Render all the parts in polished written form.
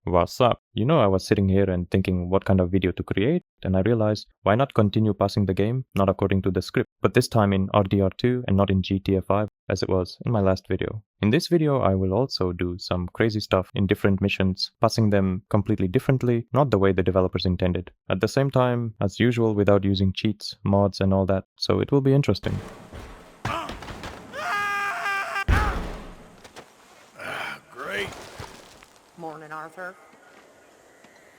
What's up? You know, I was sitting here and thinking what kind of video to create, and I realized why not continue passing the game, not according to the script, but this time in RDR2 and not in GTA 5 as it was in my last video. In this video, I will also do some crazy stuff in different missions, passing them completely differently, not the way the developers intended. At the same time, as usual, without using cheats, mods and all that, so it will be interesting. Great. Morning, Arthur.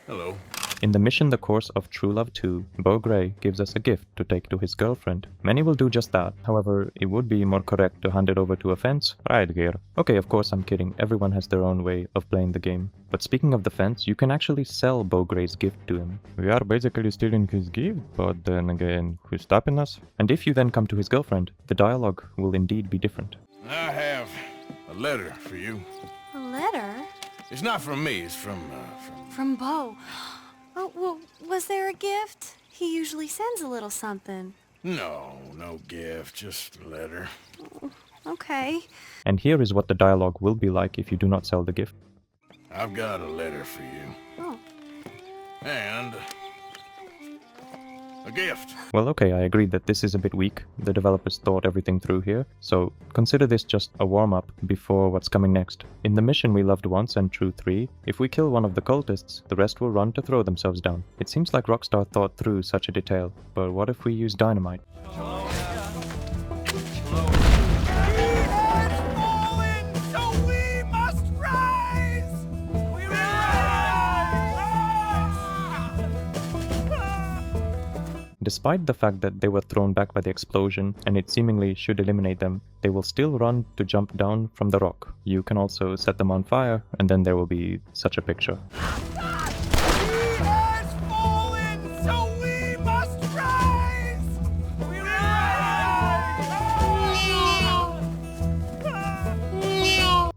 Hello. In the mission The Course of True Love 2, Beau gives us a gift to take to his girlfriend. Many will do just that, however, it would be more correct to hand it over to a fence, right here. Okay, of course I'm kidding, everyone has their own way of playing the game. But speaking of the fence, you can actually sell Beau's gift to him. We are basically stealing his gift, but then again, who's stopping us? And if you then come to his girlfriend, the dialogue will indeed be different. I have a letter for you. A letter? It's not from me, it's from From Beau. Oh, well, was there a gift? He usually sends a little something. No gift, just a letter. Oh, okay. And here is what the dialogue will be like if you do not sell the gift. I've got a letter for you. Oh. And a gift. Well, okay, I agree that this is a bit weak. The developers thought everything through here, so consider this just a warm-up before what's coming next. In the mission We Loved Once and True 3, if we kill one of the cultists, the rest will run to throw themselves down. It seems like Rockstar thought through such a detail, but what if we use Dynamite? Despite the fact that they were thrown back by the explosion and it seemingly should eliminate them, they will still run to jump down from the rock. You can also set them on fire and then there will be such a picture.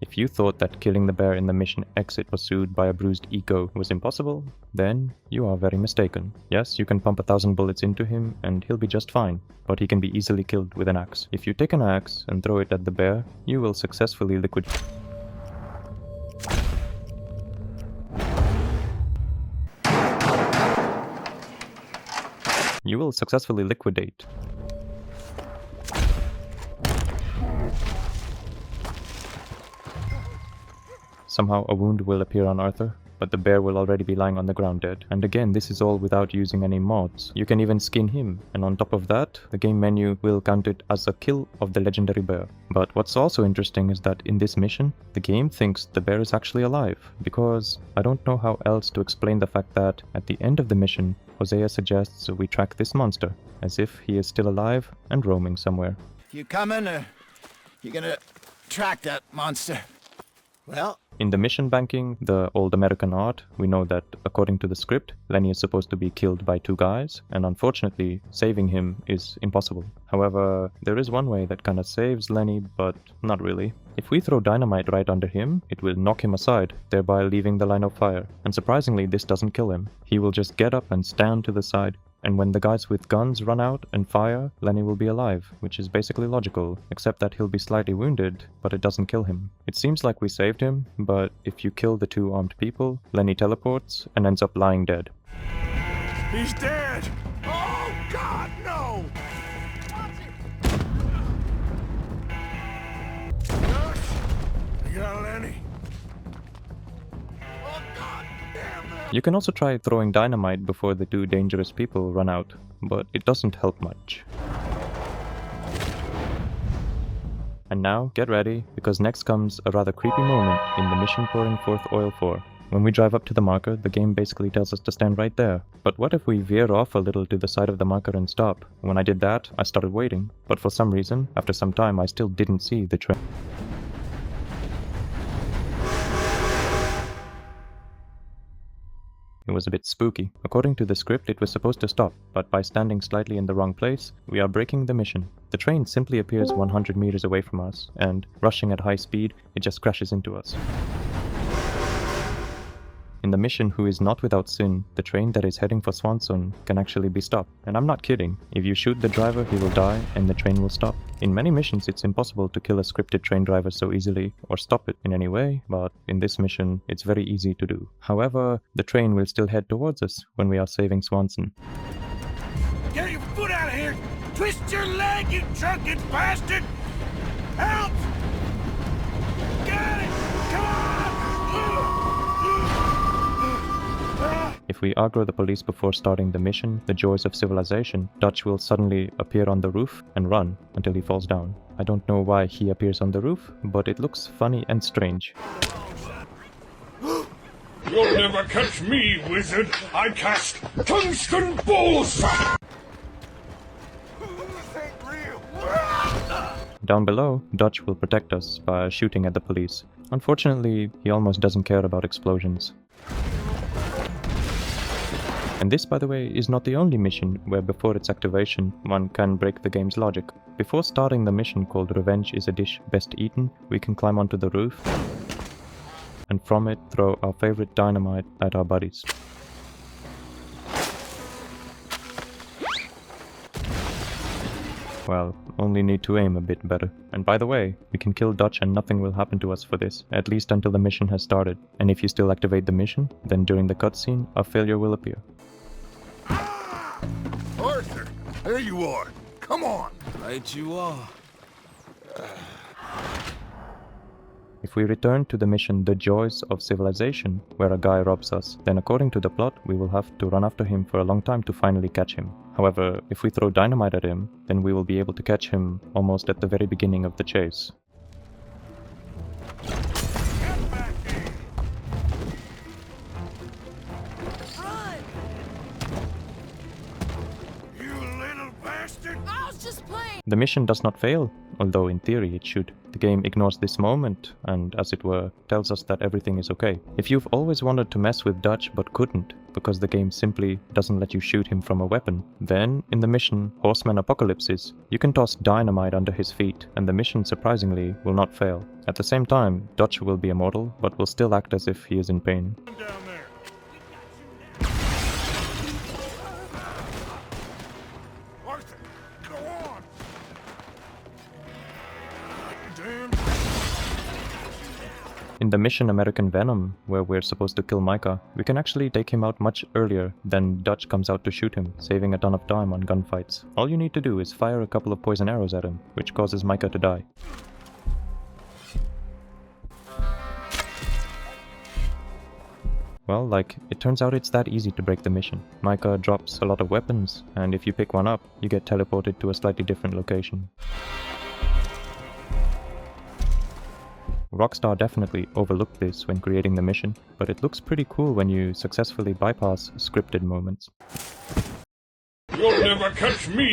If you thought that killing the bear in the mission exit pursued by a bruised eco was impossible, then you are very mistaken. Yes, you can pump 1,000 bullets into him and he'll be just fine, but he can be easily killed with an axe. If you take an axe and throw it at the bear, you will successfully liquidate. Somehow a wound will appear on Arthur, but the bear will already be lying on the ground dead. And again, this is all without using any mods. You can even skin him, and on top of that, the game menu will count it as a kill of the legendary bear. But what's also interesting is that in this mission, the game thinks the bear is actually alive, because I don't know how else to explain the fact that at the end of the mission, Hosea suggests we track this monster, as if he is still alive and roaming somewhere. You coming, or you gonna track that monster? Well, in the mission banking, the old American art, we know that according to the script, Lenny is supposed to be killed by two guys, and unfortunately, saving him is impossible. However, there is one way that kinda saves Lenny, but not really. If we throw dynamite right under him, it will knock him aside, thereby leaving the line of fire. And surprisingly, this doesn't kill him. He will just get up and stand to the side. And when the guys with guns run out and fire, Lenny will be alive, which is basically logical, except that he'll be slightly wounded, but it doesn't kill him. It seems like we saved him, but if you kill the two armed people, Lenny teleports and ends up lying dead. He's dead! Oh God, no! You got Lenny. Oh God damn it! You can also try throwing dynamite before the two dangerous people run out, but it doesn't help much. And now, get ready, because next comes a rather creepy moment in the mission Pouring Forth Oil 4. When we drive up to the marker, the game basically tells us to stand right there. But what if we veer off a little to the side of the marker and stop? When I did that, I started waiting, but for some reason, after some time I still didn't see the train. It was a bit spooky. According to the script, it was supposed to stop, but by standing slightly in the wrong place, we are breaking the mission. The train simply appears 100 meters away from us, and, rushing at high speed, it just crashes into us. In the mission Who is Not Without Sin, the train that is heading for Swanson can actually be stopped. And I'm not kidding. If you shoot the driver, he will die and the train will stop. In many missions, it's impossible to kill a scripted train driver so easily or stop it in any way, but in this mission, it's very easy to do. However, the train will still head towards us when we are saving Swanson. Get your foot out of here! Twist your leg, you drunken bastard! Help! Get it! Come on! If we aggro the police before starting the mission, The Joys of Civilization, Dutch will suddenly appear on the roof and run until he falls down. I don't know why he appears on the roof, but it looks funny and strange. You'll never catch me, wizard! I cast tungsten balls! Down below, Dutch will protect us by shooting at the police. Unfortunately, he almost doesn't care about explosions. And this, by the way, is not the only mission where before its activation, one can break the game's logic. Before starting the mission called Revenge is a Dish Best Eaten, we can climb onto the roof and from it throw our favorite dynamite at our buddies. Well, only need to aim a bit better. And by the way, we can kill Dutch and nothing will happen to us for this, at least until the mission has started. And if you still activate the mission, then during the cutscene, a failure will appear. Arthur, there you are. Come on. Right you are. If we return to the mission The Joys of Civilization, where a guy robs us, then according to the plot, we will have to run after him for a long time to finally catch him. However, if we throw dynamite at him, then we will be able to catch him almost at the very beginning of the chase. You little bastard! I was just playing. The mission does not fail, although in theory it should. The game ignores this moment and, as it were, tells us that everything is okay. If you've always wanted to mess with Dutch but couldn't, because the game simply doesn't let you shoot him from a weapon, then in the mission Horseman Apocalypses, you can toss dynamite under his feet and the mission surprisingly will not fail. At the same time, Dutch will be immortal but will still act as if he is in pain. Down there. Arthur, go on! Damn. In the mission American Venom, where we're supposed to kill Micah, we can actually take him out much earlier than Dutch comes out to shoot him, saving a ton of time on gunfights. All you need to do is fire a couple of poison arrows at him, which causes Micah to die. Well, it turns out it's that easy to break the mission. Micah drops a lot of weapons, and if you pick one up, you get teleported to a slightly different location. Rockstar definitely overlooked this when creating the mission, but it looks pretty cool when you successfully bypass scripted moments. You'll never catch me,